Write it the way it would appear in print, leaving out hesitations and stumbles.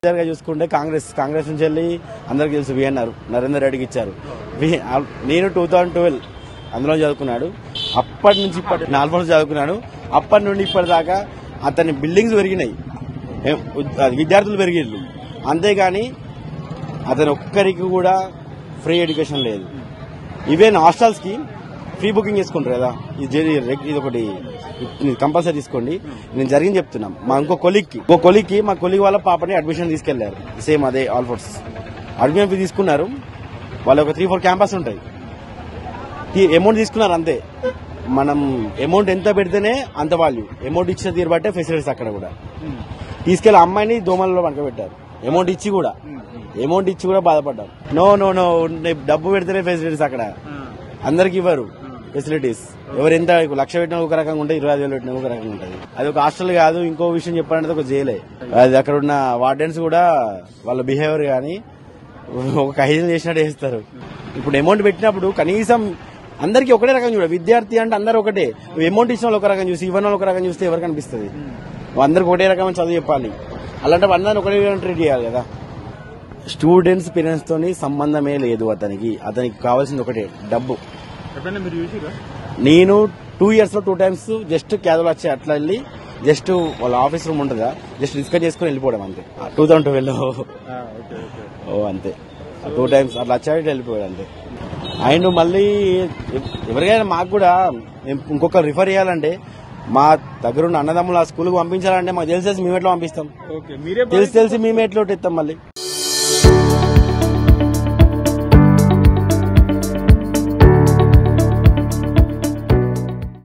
చూసుకుంటే కాంగ్రెస్ నుంచి వెళ్ళి అందరికి తెలుసు విఎన్ఆర్ నరేందర్ రెడ్డికి ఇచ్చారు. నేను 2012 అందులో చదువుకున్నాడు. అప్పటి నుంచి ఇప్పటి 4 చదువుకున్నాడు. అప్పటి నుండి ఇప్పటిదాకా అతని బిల్డింగ్స్ పెరిగినాయి, విద్యార్థులు పెరిగిళ్ళు. అంతేగాని అతను ఒక్కరికి కూడా ఫ్రీ ఎడ్యుకేషన్ లేదు. ఈవెన్ హాస్టల్స్ కి ఫ్రీ బుకింగ్ చేసుకుంటారు కదా, ఇది ఒకటి కంపల్సరీ తీసుకోండి. నేను జరిగింది చెప్తున్నాం. మా ఇంకో కొలిక్కి మా కొలిగ్ వాళ్ళ పాపని అడ్మిషన్ తీసుకెళ్లారు. సేమ్ అదే ఆల్ ఫోర్స్ అడ్మిషన్ ఫీ తీసుకున్నారు. వాళ్ళ ఒక 3-4 క్యాంపస్ ఉంటాయి. అమౌంట్ తీసుకున్నారు అంతే. మనం అమౌంట్ ఎంత పెడితేనే అంత వాల్యూ. అమౌంట్ ఇచ్చిన తీరు బట్టే ఫెసిలిటీస్ అక్కడ కూడా. తీసుకెళ్లి అమ్మాయిని దోమలలో పడుకోబెట్టారు. అమౌంట్ ఇచ్చి కూడా బాధపడ్డారు. నో డబ్బు పెడితేనే ఫెసిలిటీస్ అక్కడ. అందరికి ఇవ్వరు ఫెసిలిటీస్. ఎవరు ఎంత 1,00,000 పెట్టినా ఒక రకంగా ఉంటుంది, 25,000 పెట్టినా ఒక రకంగా ఉంటుంది. అది ఒక హాస్టల్ కాదు. ఇంకో విషయం చెప్పాలంటే ఒక జైలే అది. అక్కడ ఉన్న వార్డెన్స్ కూడా వాళ్ళ బిహేవియర్ గానీ ఒక ఖైదీలు చేసినట్టు చేస్తారు. ఇప్పుడు అమౌంట్ పెట్టినప్పుడు కనీసం అందరికి ఒకటే రకం చూడ. విద్యార్థి అంటే అందరు ఒకటే. అమౌంట్ ఇచ్చిన వాళ్ళు ఒక రకం చూసి ఇవ్వని వాళ్ళు ఒక రకం చూస్తే ఎవరికి అనిపిస్తుంది? అందరికి ఒకటే రకమైన చదువు చెప్పాలి. అలాంటి అందరిని ఒకటే ట్రీట్ చేయాలి కదా. స్టూడెంట్స్ పేరెంట్స్ తోని సంబంధమే లేదు. అతనికి కావాల్సింది ఒకటే డబ్బు. నేను 2 years లో 2 times జస్ట్ క్యాజువల్ వచ్చి అట్లా వెళ్ళి జస్ట్ వాళ్ళ ఆఫీస్ రూమ్ ఉంటుందా జస్ట్ డిస్కస్ చేసుకుని వెళ్ళిపోవడం అంతే. 2012 అంతే. 2 times అట్లా వచ్చాడు వెళ్ళిపోయాడు అంతే. అండ్ మళ్ళీ ఎవరికైనా మాకు కూడా ఇంకొక రిఫర్ చేయాలంటే మా దగ్గర ఉన్న అన్నదమ్ములు ఆ స్కూల్కి పంపించాలంటే మాకు తెలిసి మేము ఎట్లా పంపిస్తాం? తెలిసి మేము ఎట్లా ఇస్తాం మళ్ళీ.